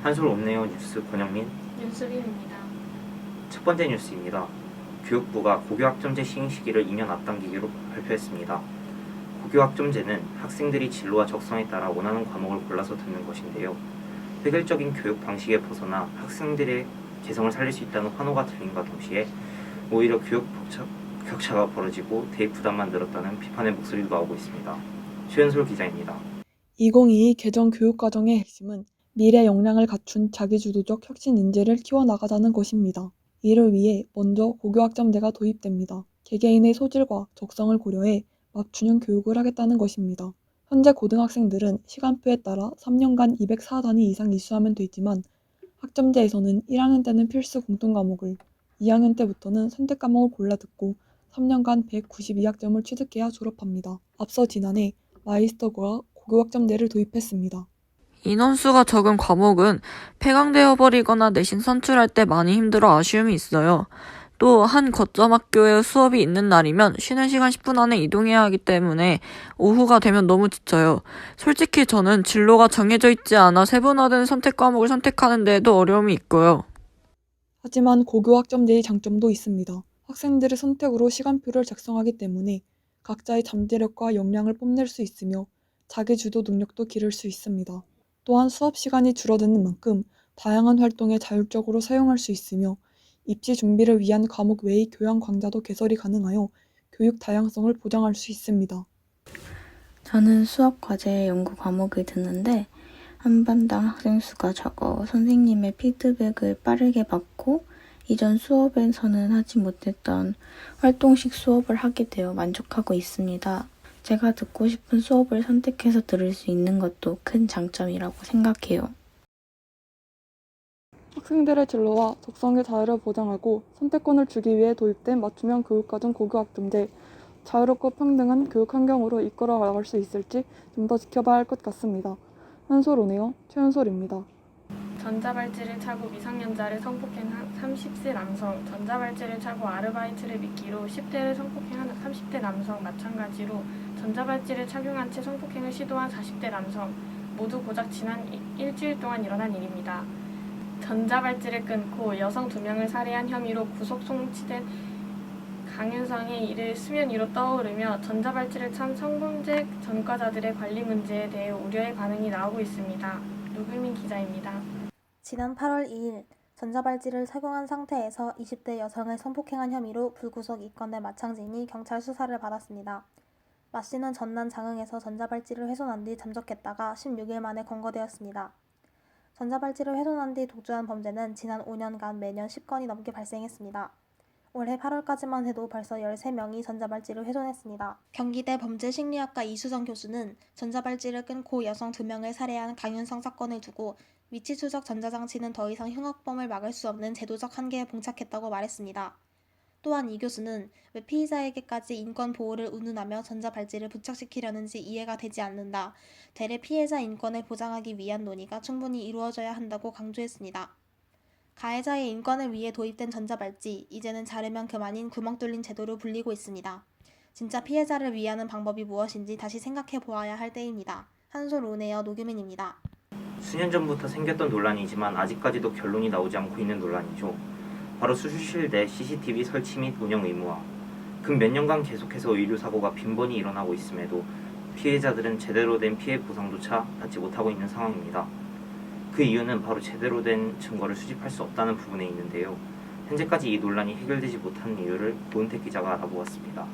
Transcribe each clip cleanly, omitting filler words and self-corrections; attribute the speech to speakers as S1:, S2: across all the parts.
S1: 한솔 옵네어 뉴스 권영민.
S2: 윤수빈입니다.
S1: 첫 번째 뉴스입니다. 교육부가 고교학점제 시행 시기를 2년 앞당기기로 발표했습니다. 고교학점제는 학생들이 진로와 적성에 따라 원하는 과목을 골라서 듣는 것인데요. 획일적인 교육 방식에 벗어나 학생들의 개성을 살릴 수 있다는 환호가 들림과 동시에 오히려 교육 격차가 벌어지고 대입 부담만 늘었다는 비판의 목소리도 나오고 있습니다. 최은솔 기자입니다.
S3: 2022 개정 교육과정의 핵심은 미래 역량을 갖춘 자기주도적 혁신 인재를 키워나가자는 것입니다. 이를 위해 먼저 고교학점제가 도입됩니다. 개개인의 소질과 적성을 고려해 맞춤형 교육을 하겠다는 것입니다. 현재 고등학생들은 시간표에 따라 3년간 204단위 이상 이수하면 되지만 학점제에서는 1학년 때는 필수 공통과목을, 2학년 때부터는 선택 과목을 골라 듣고 3년간 192학점을 취득해야 졸업합니다. 앞서 지난해 마이스터고가 고교학점제를 도입했습니다.
S4: 인원수가 적은 과목은 폐강되어 버리거나 내신 선출할 때 많이 힘들어 아쉬움이 있어요. 또 한 거점 학교에 수업이 있는 날이면 쉬는 시간 10분 안에 이동해야 하기 때문에 오후가 되면 너무 지쳐요. 솔직히 저는 진로가 정해져 있지 않아 세분화된 선택 과목을 선택하는 데에도 어려움이 있고요.
S3: 하지만 고교학점제의 장점도 있습니다. 학생들의 선택으로 시간표를 작성하기 때문에 각자의 잠재력과 역량을 뽐낼 수 있으며 자기주도 능력도 기를 수 있습니다. 또한 수업 시간이 줄어드는 만큼 다양한 활동에 자율적으로 사용할 수 있으며 입시 준비를 위한 과목 외의 교양 강좌도 개설이 가능하여 교육 다양성을 보장할 수 있습니다.
S5: 저는 수업 과제 연구 과목을 듣는데 한 반당 학생 수가 적어 선생님의 피드백을 빠르게 받고 이전 수업에서는 하지 못했던 활동식 수업을 하게 되어 만족하고 있습니다. 제가 듣고 싶은 수업을 선택해서 들을 수 있는 것도 큰 장점이라고 생각해요.
S3: 학생들의 진로와 적성의 자유를 보장하고 선택권을 주기 위해 도입된 맞춤형 교육과정 고교학점제, 자유롭고 평등한 교육 환경으로 이끌어 나갈 수 있을지 좀 더 지켜봐야 할 것 같습니다. 한솔 오네요. 최은솔입니다.
S2: 전자발찌를 차고 미성년자를 성폭행한 30세 남성, 전자발찌를 차고 아르바이트를 미끼로 10대를 성폭행한 30대 남성 마찬가지로 전자발찌를 착용한 채 성폭행을 시도한 40대 남성, 모두 고작 지난 일주일 동안 일어난 일입니다. 전자발찌를 끊고 여성 2명을 살해한 혐의로 구속 송치된 강윤성의 일을 수면 위로 떠오르며 전자발찌를 찬 성범죄 전과자들의 관리 문제에 대해 우려의 반응이 나오고 있습니다. 노규민 기자입니다.
S6: 지난 8월 2일 전자발찌를 착용한 상태에서 20대 여성을 성폭행한 혐의로 불구속 입건된 마창진이 경찰 수사를 받았습니다. 마 씨는 전남 장흥에서 전자발찌를 훼손한 뒤 잠적했다가 16일 만에 검거되었습니다. 전자발찌를 훼손한 뒤 독주한 범죄는 지난 5년간 매년 10건이 넘게 발생했습니다. 올해 8월까지만 해도 벌써 13명이 전자발찌를 훼손했습니다. 경기대 범죄심리학과 이수정 교수는 전자발찌를 끊고 여성 2명을 살해한 강윤성 사건을 두고 위치 추적 전자장치는 더 이상 흉악범을 막을 수 없는 제도적 한계에 봉착했다고 말했습니다. 또한 이 교수는 왜 피의자에게까지 인권 보호를 운운하며 전자발찌를 부착시키려는지 이해가 되지 않는다. 대래 피해자 인권을 보장하기 위한 논의가 충분히 이루어져야 한다고 강조했습니다. 가해자의 인권을 위해 도입된 전자발찌, 이제는 자르면 그만인 구멍 뚫린 제도로 불리고 있습니다. 진짜 피해자를 위하는 방법이 무엇인지 다시 생각해 보아야 할 때입니다. 한솔 오네어 노규민입니다.
S1: 수년 전부터 생겼던 논란이지만 아직까지도 결론이 나오지 않고 있는 논란이죠. 바로 수술실 내 CCTV 설치 및 운영 의무화. 근 몇 년간 계속해서 의료사고가 빈번히 일어나고 있음에도 피해자들은 제대로 된 피해 보상조차 받지 못하고 있는 상황입니다. 그 이유는 바로 제대로 된 증거를 수집할 수 없다는 부분에 있는데요. 현재까지 이 논란이 해결되지 못한 이유를 고은택 기자가 알아보았습니다.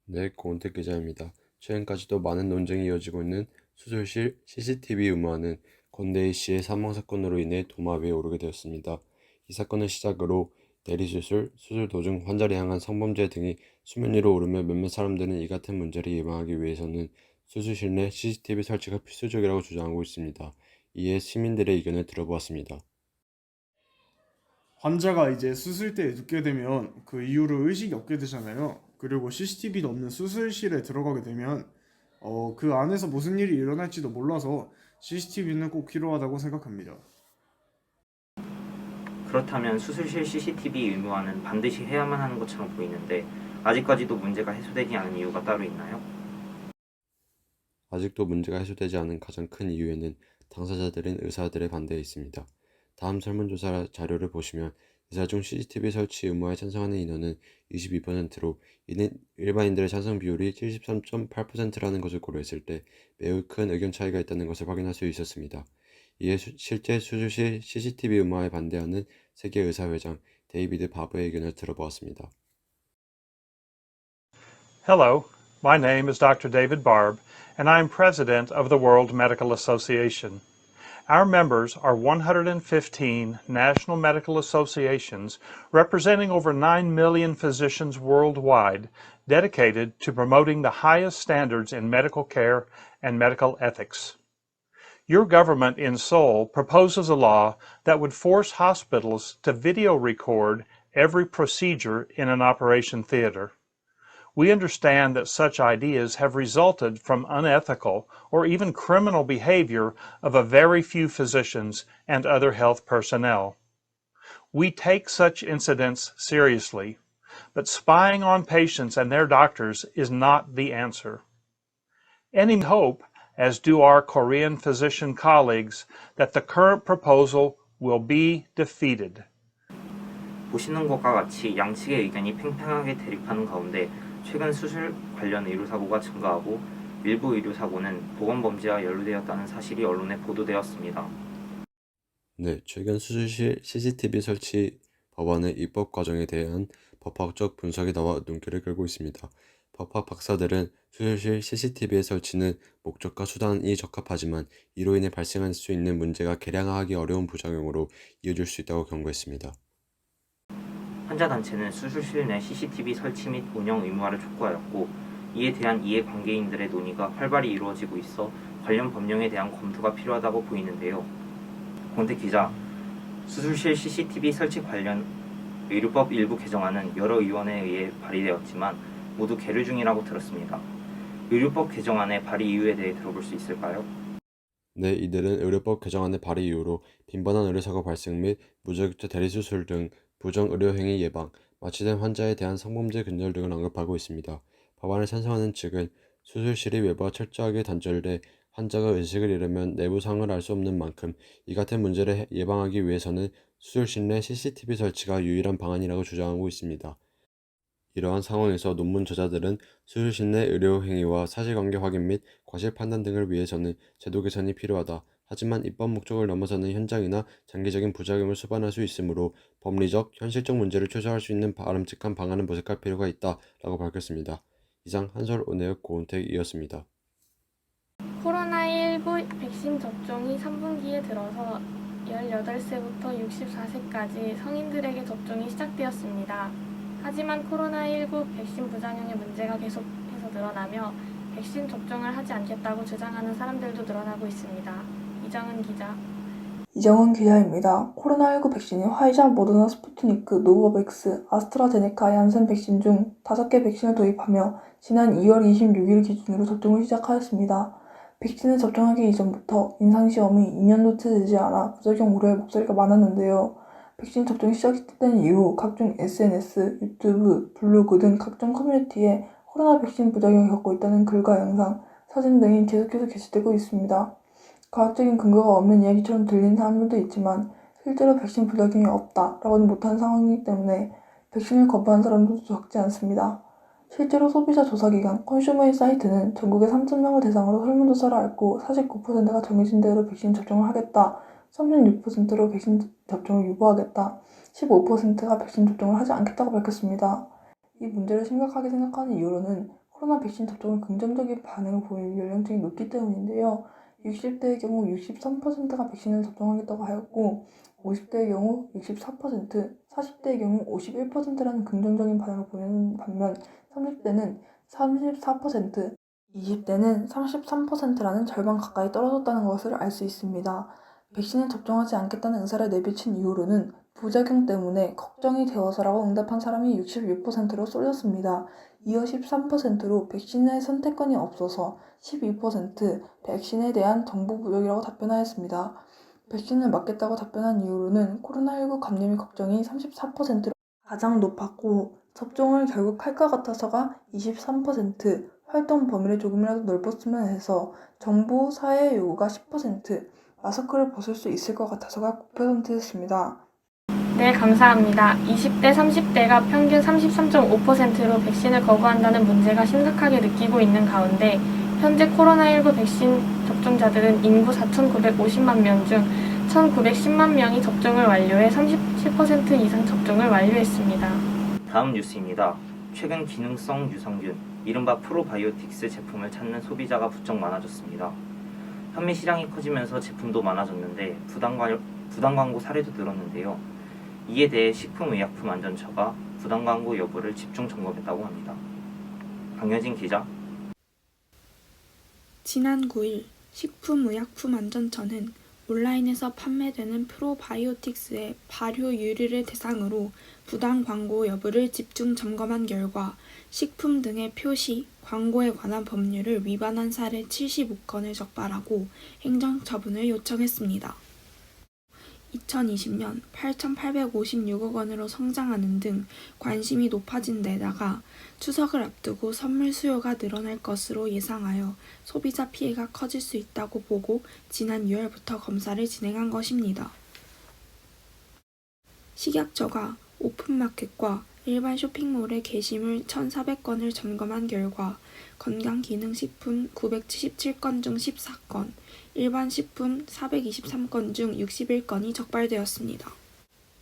S7: 네, 고은택 기자입니다. 최근까지도 많은 논쟁이 이어지고 있는 수술실 CCTV 의무화는 권대희 씨의 사망 사건으로 인해 도마 위에 오르게 되었습니다. 이 사건을 시작으로 대리수술, 수술 도중 환자를 향한 성범죄 등이 수면 위로 오르며 몇몇 사람들은 이 같은 문제를 예방하기 위해서는 수술실 내 CCTV 설치가 필수적이라고 주장하고 있습니다. 이에 시민들의 의견을 들어보았습니다.
S8: 환자가 이제 수술대에 눕게 되면 그 이후로 의식이 없게 되잖아요. 그리고 CCTV도 없는 수술실에 들어가게 되면 그 안에서 무슨 일이 일어날지도 몰라서 CCTV는 꼭 필요하다고 생각합니다.
S1: 그렇다면 수술실 CCTV 의무화는 반드시 해야만 하는 것처럼 보이는데 아직까지도 문제가 해소되지 않은 이유가 따로 있나요?
S7: 아직도 문제가 해소되지 않은 가장 큰 이유에는 당사자들인 의사들의 반대에 있습니다. 다음 설문조사 자료를 보시면 의사 중 CCTV 설치 의무화에 찬성하는 인원은 22%로 이는 일반인들의 찬성 비율이 73.8%라는 것을 고려했을 때 매우 큰 의견 차이가 있다는 것을 확인할 수 있었습니다. 이에 실제 수술실 CCTV 의무화에 반대하는 세계의사회장 데이비드 바브의 의견을 들어보았습니다.
S9: Hello, my name is Dr. David Barb, and I am president of the World Medical Association. Our members are 115 national medical associations representing over 9 million physicians worldwide, dedicated to promoting the highest standards in medical care and medical ethics. Your government in Seoul proposes a law that would force hospitals to video record every procedure in an operation theater. We understand that such ideas have resulted from unethical or even criminal behavior of a very few physicians and other health personnel. We take such incidents seriously, but spying on patients and their doctors is not the answer. Any hope, as do our Korean physician colleagues, that the current proposal will be defeated.
S1: 보시는 것과 같이 양측의 의견이 팽팽하게 대립하는 가운데 최근 수술 관련 의료사고가 증가하고 일부 의료사고는 보건범죄와 연루되었다는 사실이 언론에 보도되었습니다.
S7: 네, 최근 수술실 CCTV 설치 법안의 입법 과정에 대한 법학적 분석이 나와 눈길을 끌고 있습니다. 법학 박사들은 수술실 CCTV의 설치는 목적과 수단이 적합하지만 이로 인해 발생할 수 있는 문제가 계량하기 어려운 부작용으로 이어질 수 있다고 경고했습니다.
S1: 환자단체는 수술실 내 CCTV 설치 및 운영 의무화를 촉구하였고 이에 대한 이해관계인들의 논의가 활발히 이루어지고 있어 관련 법령에 대한 검토가 필요하다고 보이는데요. 권태 기자, 수술실 CCTV 설치 관련 의료법 일부 개정안은 여러 의원에 의해 발의되었지만 모두 계류 중이라고 들었습니다. 의료법 개정안의 발의 이유에 대해 들어볼 수 있을까요?
S7: 네, 이들은 의료법 개정안의 발의 이후로 빈번한 의료사고 발생 및 무자격자 대리수술 등 부정의료행위 예방, 마취된 환자에 대한 성범죄 근절 등을 언급하고 있습니다. 법안을 찬성하는 측은 수술실이 외부와 철저하게 단절돼 환자가 의식을 잃으면 내부 상황을 알 수 없는 만큼 이 같은 문제를 예방하기 위해서는 수술실 내 CCTV 설치가 유일한 방안이라고 주장하고 있습니다. 이러한 상황에서 논문 저자들은 수술실 내 의료행위와 사실관계 확인 및 과실 판단 등을 위해서는 제도 개선이 필요하다. 하지만 입법 목적을 넘어서는 현장이나 장기적인 부작용을 수반할 수 있으므로 법리적, 현실적 문제를 최소화할 수 있는 바람직한 방안을 모색할 필요가 있다 라고 밝혔습니다. 이상 한솔 온에어 고은택이었습니다.
S2: 코로나19 백신 접종이 3분기에 들어서 18세부터 64세까지 성인들에게 접종이 시작되었습니다. 하지만 코로나19 백신 부작용의 문제가 계속해서 늘어나며 백신 접종을 하지 않겠다고 주장하는 사람들도 늘어나고 있습니다. 이정은 기자입니다. 코로나19 백신이 화이자, 모더나, 스푸트니크, 노바백스, 아스트라제네카, 얀센 백신 중 5개 백신을 도입하며 지난 2월 26일 기준으로 접종을 시작하였습니다. 백신을 접종하기 이전부터 임상시험이 2년도 채 되지 않아 부작용 우려의 목소리가 많았는데요. 백신 접종이 시작된 이후 각종 SNS, 유튜브, 블로그 등 각종 커뮤니티에 코로나 백신 부작용을 겪고 있다는 글과 영상, 사진 등이 계속해서 게시되고 있습니다. 과학적인 근거가 없는 이야기처럼 들리는 사람들도 있지만 실제로 백신 부작용이 없다라고는 못하는 상황이기 때문에 백신을 거부한 사람들도 적지 않습니다. 실제로 소비자 조사기관 컨슈머인 사이트는 전국의 3,000명을 대상으로 설문조사를 했고 49%가 정해진 대로 백신 접종을 하겠다, 36%로 백신 접종을 유보하겠다, 15%가 백신 접종을 하지 않겠다고 밝혔습니다. 이 문제를 심각하게 생각하는 이유로는 코로나 백신 접종을 긍정적인 반응을 보이는 연령층이 높기 때문인데요. 60대의 경우 63%가 백신을 접종하겠다고 하였고 50대의 경우 64%, 40대의 경우 51%라는 긍정적인 반응을 보이는 반면 30대는 34%, 20대는 33%라는 절반 가까이 떨어졌다는 것을 알 수 있습니다. 백신을 접종하지 않겠다는 의사를 내비친 이유로는 부작용 때문에 걱정이 되어서라고 응답한 사람이 66%로 쏠렸습니다. 이어 13%로 백신의 선택권이 없어서 12% 백신에 대한 정보 부족이라고 답변하였습니다. 백신을 맞겠다고 답변한 이유로는 코로나19 감염의 걱정이 34%로 가장 높았고 접종을 결국 할 것 같아서가 23%, 활동 범위를 조금이라도 넓었으면 해서 정부 사회 요구가 10%,
S3: 마스크를 벗을 수 있을 것 같아서가 9%였습니다.
S2: 네, 감사합니다. 20대, 30대가 평균 33.5%로 백신을 거부한다는 문제가 심각하게 느끼고 있는 가운데 현재 코로나19 백신 접종자들은 인구 4,950만 명 중 1,910만 명이 접종을 완료해 37% 이상 접종을 완료했습니다.
S1: 다음 뉴스입니다. 최근 기능성 유산균, 이른바 프로바이오틱스 제품을 찾는 소비자가 부쩍 많아졌습니다. 판매 시장이 커지면서 제품도 많아졌는데 부당 광고 사례도 늘었는데요. 이에 대해 식품의약품안전처가 부당 광고 여부를 집중 점검했다고 합니다. 강여진 기자.
S10: 지난 9일 식품의약품안전처는 온라인에서 판매되는 프로바이오틱스의 발효유리를 대상으로 부당 광고 여부를 집중 점검한 결과 식품 등의 표시, 광고에 관한 법률을 위반한 사례 75건을 적발하고 행정처분을 요청했습니다. 2020년 8,856억 원으로 성장하는 등 관심이 높아진 데다가 추석을 앞두고 선물 수요가 늘어날 것으로 예상하여 소비자 피해가 커질 수 있다고 보고 지난 6월부터 검사를 진행한 것입니다. 식약처가 오픈마켓과 일반 쇼핑몰의 게시물 1,400건을 점검한 결과 건강기능식품 977건 중 14건, 일반 식품 423건 중 61건이 적발되었습니다.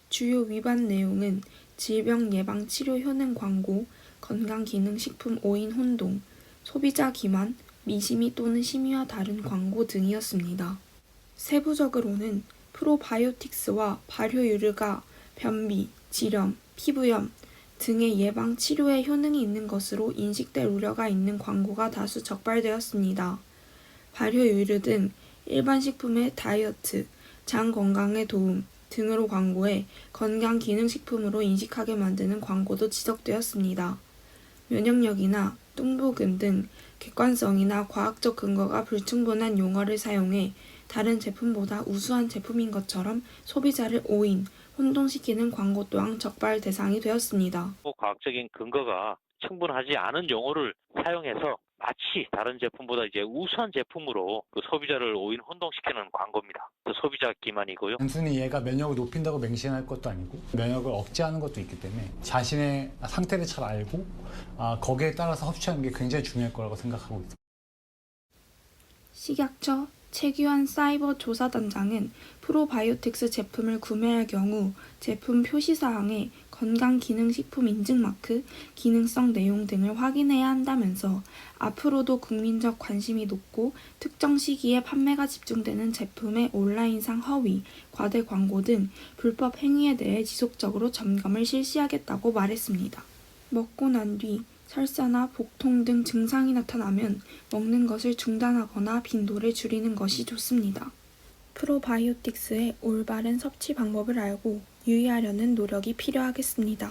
S10: 주요 위반 내용은 질병예방치료 효능 광고, 건강기능식품 5인 혼동, 소비자 기만, 미심의 또는 심의와 다른 광고 등이었습니다. 세부적으로는 프로바이오틱스와 발효유르가 변비, 지렴, 피부염 등의 예방 치료에 효능이 있는 것으로 인식될 우려가 있는 광고가 다수 적발되었습니다. 발효유르 등 일반 식품의 다이어트, 장 건강에 도움 등으로 광고해 건강기능식품으로 인식하게 만드는 광고도 지적되었습니다. 면역력이나 뚱보균 등 객관성이나 과학적 근거가 불충분한 용어를 사용해 다른 제품보다 우수한 제품인 것처럼 소비자를 오인, 혼동시키는 광고 또한 적발 대상이 되었습니다.
S11: 과학적인 근거가 충분하지 않은 용어를 사용해서 마치 다른 제품보다 우수한 제품으로 그 소비자를 오인 혼동시키는 광고입니다. 소비자 기만이고요.
S12: 단순히 얘가 면역을 높인다고 맹신할 것도 아니고 면역을 억제하는 것도 있기 때문에 자신의 상태를 잘 알고 거기에 따라서 섭취하는 게 굉장히 중요할 거라고 생각하고 있습니다.
S10: 식약처 최규환 사이버 조사단장은 프로바이오틱스 제품을 구매할 경우 제품 표시사항에 건강기능식품 인증마크, 기능성 내용 등을 확인해야 한다면서 앞으로도 국민적 관심이 높고 특정 시기에 판매가 집중되는 제품의 온라인상 허위, 과대 광고 등 불법 행위에 대해 지속적으로 점검을 실시하겠다고 말했습니다. 먹고 난 뒤 설사나 복통 등 증상이 나타나면 먹는 것을 중단하거나 빈도를 줄이는 것이 좋습니다. 프로바이오틱스의 올바른 섭취 방법을 알고 유의하려는 노력이 필요하겠습니다.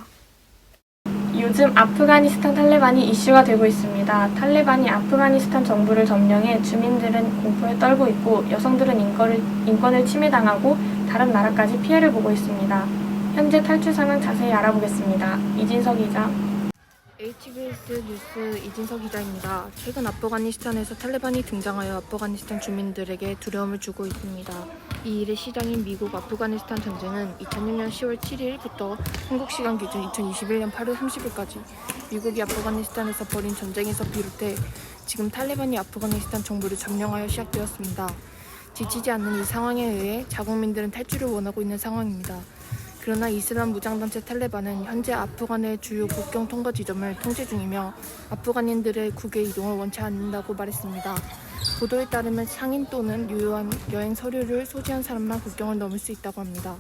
S2: 요즘 아프가니스탄 탈레반이 이슈가 되고 있습니다. 탈레반이 아프가니스탄 정부를 점령해 주민들은 공포에 떨고 있고 여성들은 인권을 침해당하고 다른 나라까지 피해를 보고 있습니다. 현재 탈출 상황 자세히 알아보겠습니다. 이진석 기자.
S13: HBS 뉴스 이진석 기자입니다. 최근 아프가니스탄에서 탈레반이 등장하여 아프가니스탄 주민들에게 두려움을 주고 있습니다. 이 일의 시작인 미국 아프가니스탄 전쟁은 2006년 10월 7일부터 한국 시간 기준 2021년 8월 30일까지 미국이 아프가니스탄에서 벌인 전쟁에서 비롯해 지금 탈레반이 아프가니스탄 정부를 점령하여 시작되었습니다. 지치지 않는 이 상황에 의해 자국민들은 탈출을 원하고 있는 상황입니다. 그러나 이슬람 무장단체 탈레반은 현재 아프간의 주요 국경 통과 지점을 통제 중이며 아프간인들의 국외 이동을 원치 않는다고 말했습니다. 보도에 따르면 상인 또는 유효한 여행 서류를 소지한 사람만 국경을 넘을 수 있다고 합니다.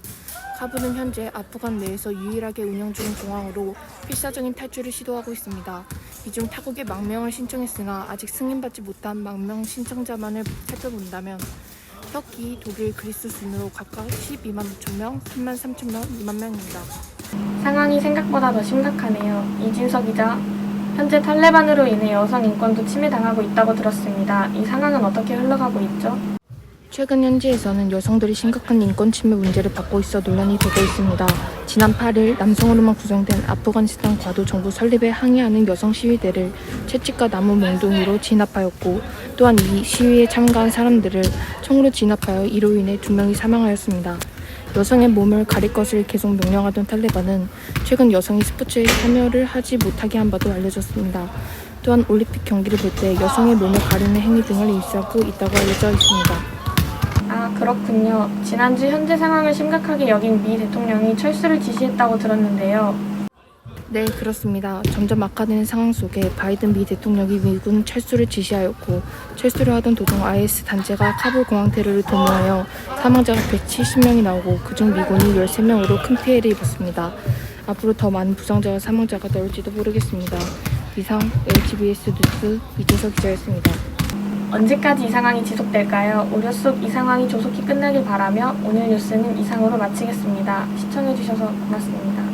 S13: 카불은 현재 아프간 내에서 유일하게 운영 중인 공항으로 필사적인 탈출을 시도하고 있습니다. 이 중 타국에 망명을 신청했으나 아직 승인받지 못한 망명 신청자만을 살펴본다면 터키, 독일, 그리스 순으로 각각 12만 5천 명, 3만 3천 명, 2만 명입니다.
S2: 상황이 생각보다 더 심각하네요. 이진석 기자. 현재 탈레반으로 인해 여성 인권도 침해당하고 있다고 들었습니다. 이 상황은 어떻게 흘러가고 있죠?
S13: 최근 현지에서는 여성들이 심각한 인권 침해 문제를 받고 있어 논란이 되고 있습니다. 지난 8일 남성으로만 구성된 아프가니스탄 과도 정부 설립에 항의하는 여성 시위대를 채찍과 나무 몽둥이로 진압하였고, 또한 이 시위에 참가한 사람들을 총으로 진압하여 이로 인해 2명이 사망하였습니다. 여성의 몸을 가릴 것을 계속 명령하던 탈레반은 최근 여성이 스포츠에 참여를 하지 못하게 한 바도 알려졌습니다. 또한 올림픽 경기를 볼 때 여성의 몸을 가리는 행위 등을 일시하고 있다고 알려져 있습니다.
S2: 아, 그렇군요. 지난주 현재 상황을 심각하게 여긴 미 대통령이 철수를 지시했다고 들었는데요.
S13: 네, 그렇습니다. 점점 악화되는 상황 속에 바이든 미 대통령이 미군 철수를 지시하였고, 철수를 하던 도중 IS 단체가 카불 공항 테러를 도모하여 사망자가 170명이 나오고 그중 미군이 13명으로 큰 피해를 입었습니다. 앞으로 더 많은 부상자와 사망자가 나올지도 모르겠습니다. 이상 HBS 뉴스 이재석 기자였습니다.
S2: 언제까지 이 상황이 지속될까요? 우려 속 이 상황이 조속히 끝나길 바라며 오늘 뉴스는 이상으로 마치겠습니다. 시청해주셔서 고맙습니다.